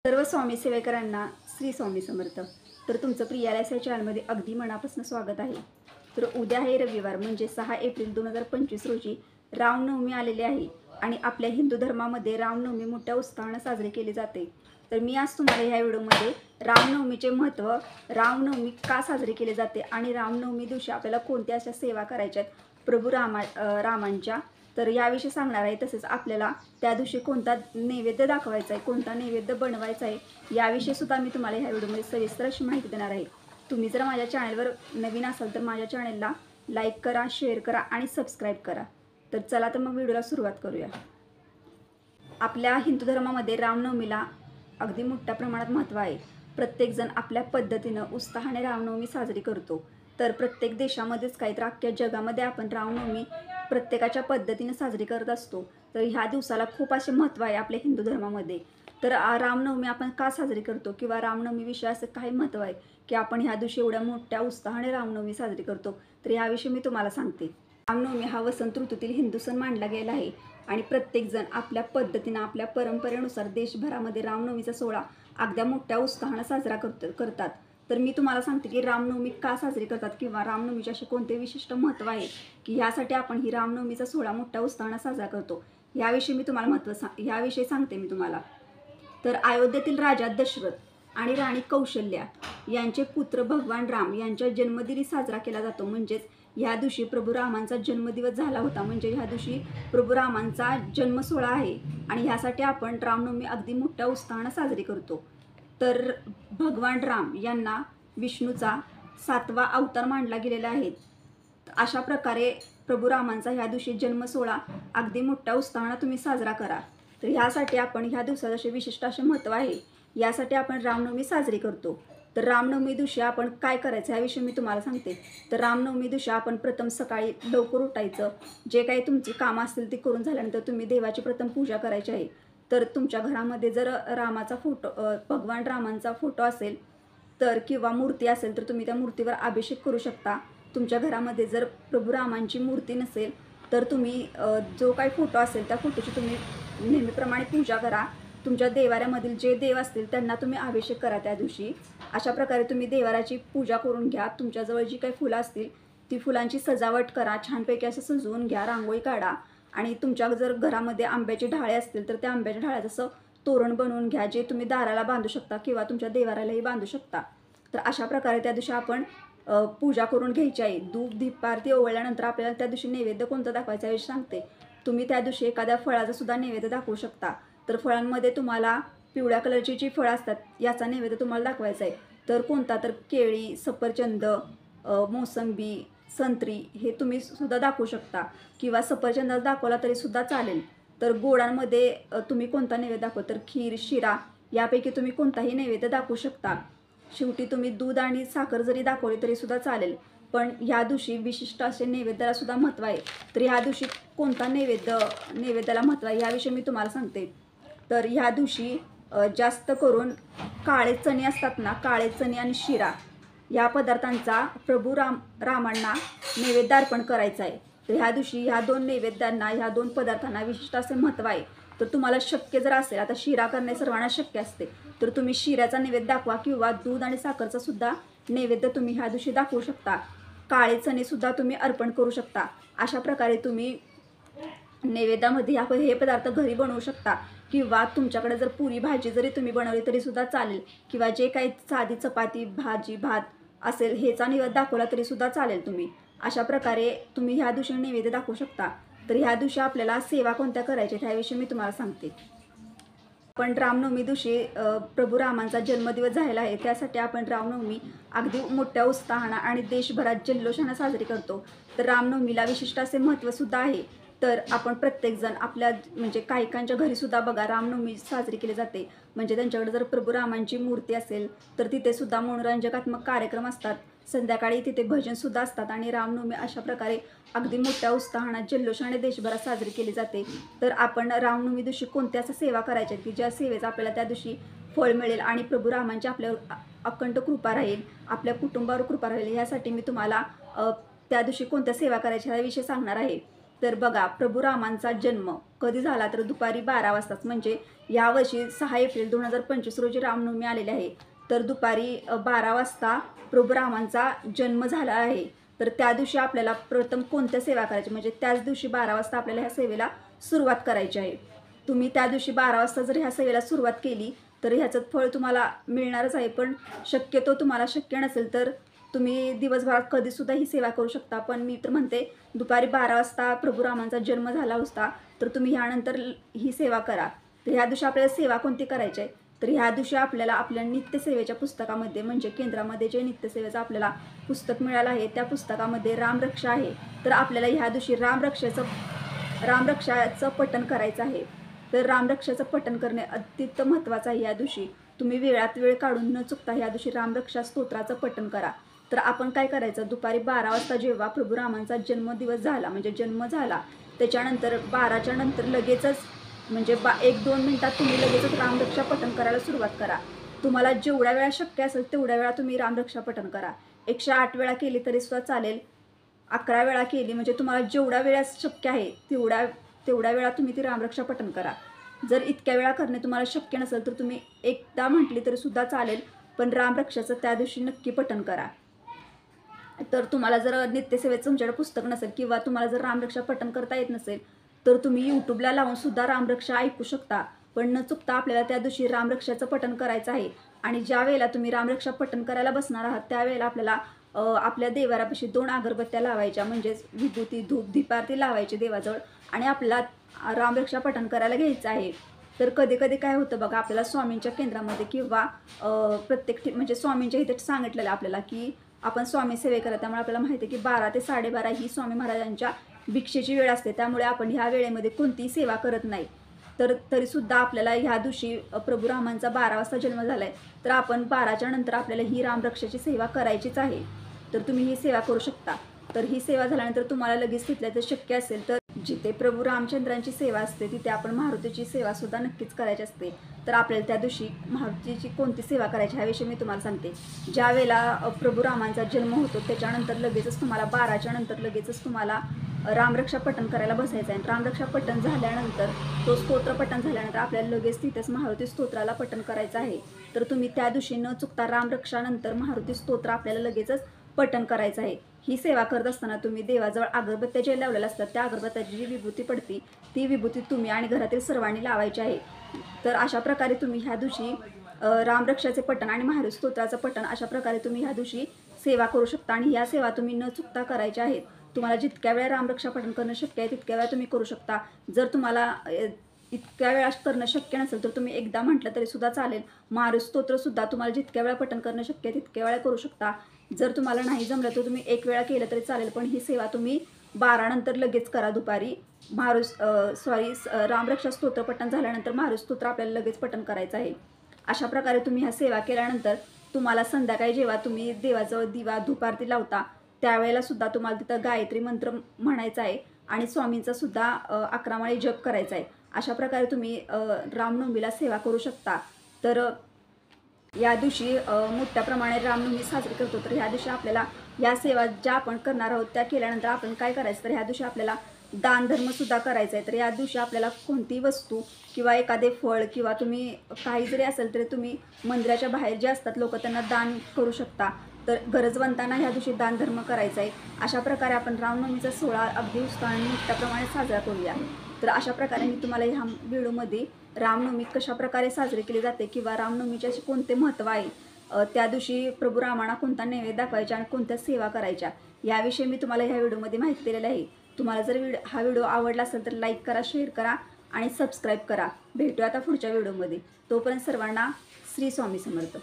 सर्व स्वामी सेवेकरांना श्री स्वामी समर्थ. तर तुमचं प्रियालयास या चॅनलमध्ये अगदी मनापासून स्वागत आहे. तर उद्या आहे रविवार म्हणजे 6 एप्रिल 2025 रोजी रामनवमी आलेली आहे आणि आपल्या हिंदू धर्मामध्ये रामनवमी मोठ्या उत्साहाने साजरी केली जाते. तर मी आज तुम्हाला ह्या व्हिडिओमध्ये रामनवमीचे महत्त्व, रामनवमी का साजरी केली जाते आणि रामनवमी दिवशी आपल्याला कोणत्या अशा सेवा करायच्या आहेत प्रभू रामांच्या, तर याविषयी सांगणार आहे. तसेच आपल्याला त्या दिवशी कोणता नैवेद्य दाखवायचा आहे, कोणता नैवेद्य बनवायचा आहे याविषयी सुद्धा मी तुम्हाला ह्या व्हिडिओमध्ये सविस्तर अशी माहिती देणार आहे. तुम्ही जर माझ्या चॅनलवर नवीन असाल तर माझ्या चॅनलला लाईक करा, शेअर करा आणि सबस्क्राईब करा. तर चला तर मग व्हिडिओला सुरुवात करूया. आपल्या हिंदू धर्मामध्ये रामनवमीला अगदी मोठ्या प्रमाणात महत्त्व आहे. प्रत्येकजण आपल्या पद्धतीनं उत्साहाने रामनवमी साजरी करतो. तर प्रत्येक देशामध्येच काही तर अख्ख्या जगामध्ये आपण रामनवमी प्रत्येकाच्या पद्धतीने साजरी करत असतो. तर ह्या दिवसाला खूप असे महत्त्व आहे आपल्या हिंदू धर्मामध्ये. तर रामनवमी आपण का साजरी करतो किंवा रामनवमीविषयी असं काही महत्त्व आहे की आपण ह्या दिवशी एवढ्या मोठ्या उत्साहाने रामनवमी साजरी करतो, तर याविषयी मी तुम्हाला सांगते. रामनवमी हा वसंत ऋतूतील हिंदू सण मानला गेला आहे आणि प्रत्येकजण आपल्या पद्धतीनं आपल्या परंपरेनुसार देशभरामध्ये रामनवमीचा सोहळा अगदी मोठ्या उत्साहानं साजरा करतात. तर मी तुम्हाला सांगते की रामनवमी का साजरी करतात किंवा रामनवमीचे असे कोणते विशिष्ट महत्त्व आहे की ह्यासाठी आपण ही रामनवमीचा सोहळा मोठ्या उत्साहानं साजरा करतो, याविषयी मी तुम्हाला याविषयी सांगते मी तुम्हाला. तर अयोध्येतील राजा दशरथ आणि राणी कौशल्या यांचे पुत्र भगवान राम यांच्या जन्मदिनी साजरा केला जातो. म्हणजेच ह्या दिवशी प्रभू रामांचा जन्मदिवस झाला होता, म्हणजे ह्या दिवशी प्रभू रामांचा जन्म सोहळा आहे आणि ह्यासाठी आपण रामनवमी अगदी मोठ्या उत्साहानं साजरी करतो. तर भगवान राम यांना विष्णूचा 7वा अवतार मानला गेलेला आहे. अशा प्रकारे प्रभू रामांचा ह्या दिवशी जन्म सोहळा अगदी मोठ्या उत्साहानं तुम्ही साजरा करा. तर ह्यासाठी आपण ह्या दिवसात असे विशिष्ट असे महत्त्व आहे, यासाठी आपण रामनवमी साजरी करतो. तर रामनवमी दिवशी आपण काय करायचं याविषयी मी तुम्हाला सांगते. तर रामनवमी दिवशी आपण प्रथम सकाळी लवकर उठायचं, जे काही तुमची कामं असतील ती करून झाल्यानंतर तुम्ही देवाची प्रथम पूजा करायची आहे. तर तुमच्या घरामध्ये जर रामाचा फोटो, भगवान रामांचा फोटो असेल तर किंवा मूर्ती असेल तर तुम्ही त्या मूर्तीवर अभिषेक करू शकता. तुमच्या घरामध्ये जर प्रभू रामांची मूर्ती नसेल तर तुम्ही जो काही फोटो असेल त्या फोटोची तुम्ही नेहमीप्रमाणे पूजा करा. तुमच्या देवाऱ्यामधील जे देव असतील त्यांना तुम्ही अभिषेक करा त्या दिवशी. अशा प्रकारे तुम्ही देवाऱ्याची पूजा करून घ्या. तुमच्याजवळ जी काही फुलं असतील ती फुलांची सजावट करा, छानपैकी असं सजवून घ्या, रांगोळी काढा. आणि तुमच्या जर घरामध्ये आंब्याचे ढाळे असतील तर त्या आंब्याच्या ढाळ्याचं असं तोरण बनवून घ्या, जे तुम्ही दाराला बांधू शकता किंवा तुमच्या देवाऱ्यालाही बांधू शकता. तर अशा प्रकारे त्या दिवशी आपण पूजा करून घ्यायची आहे. धूप दीप आरती ओवाळल्यानंतर आपल्याला त्या दिवशी नैवेद्य कोणता दाखवायचा याविषयी सांगते. तुम्ही त्या दिवशी एखाद्या फळाचा सुद्धा नैवेद्य दाखवू शकता. तर फळांमध्ये तुम्हाला पिवळ्या कलरची जी फळं असतात याचा नैवेद्य तुम्हाला दाखवायचा आहे. तर कोणता, तर केळी, सफरचंद, मोसंबी, संत्री हे तुम्ही सुद्धा दाखवू शकता किंवा सफरचंदाच दाखवला तरी सुद्धा चालेल. तर गोडांमध्ये तुम्ही कोणता नैवेद्य दाखवा, तर खीर, शिरा यापैकी तुम्ही कोणताही नैवेद्य दाखवू शकता. शेवटी तुम्ही दूध आणि साखर जरी दाखवली तरी सुद्धा चालेल. पण ह्या दिवशी विशिष्ट असे नैवेद्याला सुद्धा महत्त्व आहे. तर ह्या दिवशी कोणता नैवेद्याला महत्त्व आहे याविषयी मी तुम्हाला सांगते. तर ह्या दिवशी जास्त करून काळे चणे असतात ना, काळे चणे आणि शिरा या पदार्थांचा प्रभू रामांना नैवेद्य अर्पण करायचा आहे. तर ह्या दिवशी ह्या दोन नैवेद्यांना, ह्या दोन पदार्थांना विशिष्ट असे महत्त्व आहे. तर तुम्हाला शक्य जर असेल, आता शिरा करणे सर्वांना शक्य असते, तर तुम्ही शिऱ्याचा नैवेद्य दाखवा किंवा दूध आणि साखरचा सुद्धा नैवेद्य तुम्ही ह्या दिवशी दाखवू शकता. काळे चणे सुद्धा तुम्ही अर्पण करू शकता. अशा प्रकारे तुम्ही नैवेद्यामध्ये हे पदार्थ घरी बनवू शकता किंवा तुमच्याकडे जर पुरी भाजी जरी तुम्ही बनवली तरी सुद्धा चालेल किंवा जे काही साधी चपाती, भाजी, भात असेल ह्याचा नैवेद्य दाखवला तरी सुद्धा चालेल. तुम्ही अशा प्रकारे तुम्ही ह्या दिवशी नैवेद्य दाखवू शकता. तर ह्या दिवशी आपल्याला सेवा कोणत्या करायच्या त्याविषयी मी तुम्हाला सांगते. पण रामनवमी दिवशी प्रभू रामांचा जन्मदिवस झालेला आहे, त्यासाठी आपण रामनवमी अगदी मोठ्या उत्साहानं आणि देशभरात जल्लोषानं साजरी करतो. तर रामनवमीला विशिष्ट असे महत्त्व सुद्धा आहे. तर आपण प्रत्येकजण आपल्या म्हणजे काहीकांच्या घरीसुद्धा बघा रामनवमी साजरी केली जाते. म्हणजे त्यांच्याकडे जर प्रभू रामांची मूर्ती असेल तर तिथे सुद्धा मनोरंजकात्मक कार्यक्रम असतात. संध्याकाळी तिथे भजनसुद्धा असतात आणि रामनवमी अशा प्रकारे अगदी मोठ्या उत्साहानं जल्लोषाने देशभरात साजरी केली जाते. तर आपण रामनवमी दिवशी कोणत्या अशा सेवा करायच्या की ज्या सेवेचा आपल्याला त्या दिवशी फळ मिळेल आणि प्रभू रामांची आपल्यावर अखंड कृपा राहील, आपल्या कुटुंबावर कृपा राहील, यासाठी मी तुम्हाला त्या दिवशी कोणत्या सेवा करायच्या याविषयी सांगणार आहे. तर बघा, प्रभू रामांचा जन्म कधी झाला तर दुपारी 12 वाजताच, म्हणजे यावर्षी 6 एप्रिल 2025 रोजी रामनवमी आलेली आहे. तर दुपारी 12 वाजता प्रभू रामांचा जन्म झाला आहे. तर त्या दिवशी आपल्याला प्रथम कोणत्या सेवा करायची, म्हणजे त्याच दिवशी 12 वाजता आपल्याला ह्या सेवेला सुरुवात करायची आहे. तुम्ही त्या दिवशी 12 वाजता जर ह्या सेवेला सुरुवात केली तर ह्याचं फळ तुम्हाला मिळणारच आहे. पण शक्यतो तुम्हाला शक्य नसेल तर तुम्ही दिवसभरात कधीसुद्धा ही सेवा करू शकता. पण मी तर म्हणते दुपारी 12 वाजता प्रभू रामांचा जन्म झाला होता, तर तुम्ही ह्यानंतर ही सेवा करा. तर ह्या दिवशी आपल्याला सेवा कोणती करायची आहे, तर ह्या दिवशी आपल्याला आपल्या नित्यसेवेच्या पुस्तकामध्ये, म्हणजे केंद्रामध्ये जे नित्यसेवेचं आपल्याला पुस्तक मिळालं आहे त्या पुस्तकामध्ये रामरक्षा आहे. तर आपल्याला ह्या दिवशी रामरक्षाचं पठण करायचं आहे. तर रामरक्षाचं पठण करणे अत्यंत महत्त्वाचं आहे. या दिवशी तुम्ही वेळात वेळ काढून न चुकता ह्या दिवशी रामरक्षा स्तोत्राचं पठण करा. तर आपण काय करायचं, दुपारी 12 वाजता जेव्हा प्रभू रामांचा जन्मदिवस झाला, म्हणजे जन्म झाला, त्याच्यानंतर 12च्या नंतर लगेचच, म्हणजे 1-2 मिनिटात तुम्ही लगेचच रामरक्षा पठण करायला सुरुवात करा. तुम्हाला जेवढ्या वेळा शक्य असेल तेवढ्या वेळा तुम्ही रामरक्षा पठण करा. 108 वेळा केली तरी सुद्धा चालेल, 11 वेळा केली, म्हणजे तुम्हाला जेवढ्या वेळा शक्य आहे तेवढ्या वेळा तुम्ही ती रामरक्षा पठण करा. जर इतक्या वेळा करणे तुम्हाला शक्य नसेल तर तुम्ही एकदा म्हटली तरी सुद्धा चालेल, पण रामरक्षाचं त्या दिवशी नक्की पठण करा. तर तुम्हाला जर नित्यसेवेचं तुमच्याकडे पुस्तक नसेल किंवा तुम्हाला जर रामरक्षा पठण करता येत नसेल तर तुम्ही यूट्यूबला लावून सुद्धा रामरक्षा ऐकू शकता. पण न चुकता आपल्याला त्या दिवशी रामरक्षाचं पठण करायचं आहे. आणि ज्या वेळेला तुम्ही रामरक्षा पठण करायला बसणार आहात त्यावेळेला आपल्याला आपल्या देवाऱ्यापाशी 2 अगरबत्त्या लावायच्या, म्हणजेच विभूती, धूप, दीपारती लावायची देवाजवळ, आणि आपल्याला रामरक्षा पठण करायला घ्यायचं आहे. तर कधी कधी काय होतं बघा, आपल्याला स्वामींच्या केंद्रामध्ये किंवा म्हणजे स्वामींच्या इथे सांगितलेलं आपल्याला की आपण स्वामी सेवे करा, त्यामुळे आपल्याला माहिती आहे की 12 ते 12:30 ही स्वामी महाराजांच्या भिक्षेची वेळ असते. त्यामुळे आपण ह्या वेळेमध्ये कोणतीही सेवा करत नाही. तर तरीसुद्धा आपल्याला ह्या दिवशी प्रभू रामांचा 12 वाजता जन्म झाला आहे, तर आपण 12च्या नंतर आपल्याला ही रामरक्षाची सेवा करायचीच आहे. तर तुम्ही ही सेवा करू शकता. तर ही सेवा झाल्यानंतर तुम्हाला लगेच तिथल्या जर शक्य असेल तर जिथे प्रभू रामचंद्रांची सेवा असते तिथे आपण मारुतीची सेवासुद्धा नक्कीच करायची असते. तर आपल्याला त्या दिवशी मारुतीची कोणती सेवा करायची ह्याविषयी मी तुम्हाला सांगते. ज्या वेळेला प्रभू रामांचा जन्म होतो त्याच्यानंतर लगेचच तुम्हाला 12च्या नंतर लगेचच तुम्हाला रामरक्षा पठण करायला बसायचं आहे. रामरक्षा पठण झाल्यानंतर, तो स्तोत्र पठण झाल्यानंतर आपल्याला लगेच तिथेच मारुती स्तोत्राला पठण करायचं आहे. तर तुम्ही त्या दिवशी न चुकता रामरक्षानंतर मारुती स्तोत्र आपल्याला लगेचच पठण करायचं आहे. ही सेवा करत असताना तुम्ही देवाजवळ अगरबत्त्या जे लावलेल्या असतात त्या अगरबत्त्याची जी विभूती पडती ती विभूती तुम्ही आणि घरातील सर्वांनी लावायची आहे. तर अशा प्रकारे तुम्ही ह्या दिवशी रामरक्षाचे पठण आणि मारुती स्तोत्राचं पठण अशा प्रकारे तुम्ही ह्या दिवशी सेवा करू शकता. आणि ह्या सेवा तुम्ही न चुकता करायच्या आहेत. तुम्हाला जितक्या वेळा रामरक्षा पठण करणं शक्य आहे तितक्या वेळा तुम्ही करू शकता. जर तुम्हाला इतक्या वेळा करणं शक्य नसेल तर तुम्ही एकदा म्हटलं तरी सुद्धा चालेल. मारुती स्तोत्रसुद्धा तुम्हाला जितक्या वेळा पठण करणं शक्य आहे तितक्या वेळा करू शकता. जर तुम्हाला नाही जमलं तर तुम्ही 1 वेळा केलं तरी चालेल, पण ही सेवा तुम्ही 12 नंतर लगेच करा. दुपारी रामरक्षा स्तोत्र पठण झाल्यानंतर मारुती स्तोत्र आपल्याला लगेच पठण करायचं आहे. अशा प्रकारे तुम्ही ह्या सेवा केल्यानंतर तुम्हाला संध्याकाळी जेव्हा तुम्ही देवाजवळ दिवा धूपारती लावता त्यावेळेला सुद्धा तुम्हाला तिथं गायत्री मंत्र म्हणायचा आहे आणि स्वामींचा सुद्धा 11 माळी जप करायचा आहे. अशा प्रकारे तुम्ही रामनवमीला सेवा करू शकता. तर या दिवशी मोठ्या प्रमाणे रामनवमी साजरी करतो. तर ह्या दिवशी आपल्याला या सेवा ज्या आपण करणार आहोत त्या केल्यानंतर आपण काय करायचं, तर ह्या दिवशी आपल्याला दानधर्मसुद्धा करायचा आहे. तर या दिवशी आपल्याला कोणतीही वस्तू किंवा एखादे फळ किंवा तुम्ही काही जरी असेल तरी तुम्ही मंदिराच्या बाहेर जे असतात लोक त्यांना दान करू शकता. तर गरजवंतांना ह्या दिवशी दानधर्म करायचा आहे. अशा प्रकारे आपण रामनवमीचा सोहळा अगदी उत्साहाने मोठ्या प्रमाणात साजरा करूया. तर अशा प्रकारे मी तुम्हाला ह्या व्हिडिओमध्ये रामनवमी कशा प्रकारे साजरी केली जाते किंवा रामनवमीचे असे कोणते महत्त्व आहे, त्या दिवशी प्रभू रामांना कोणता नैवेद्य दाखवायचा आणि कोणत्या सेवा करायच्या याविषयी मी तुम्हाला ह्या व्हिडिओमध्ये माहिती दिलेली आहे. तुम्हाला जर हा व्हिडिओ आवडला असेल तर लाईक करा, शेअर करा आणि सबस्क्राईब करा. भेटूया आता पुढच्या व्हिडिओमध्ये. तोपर्यंत सर्वांना श्री स्वामी समर्थ.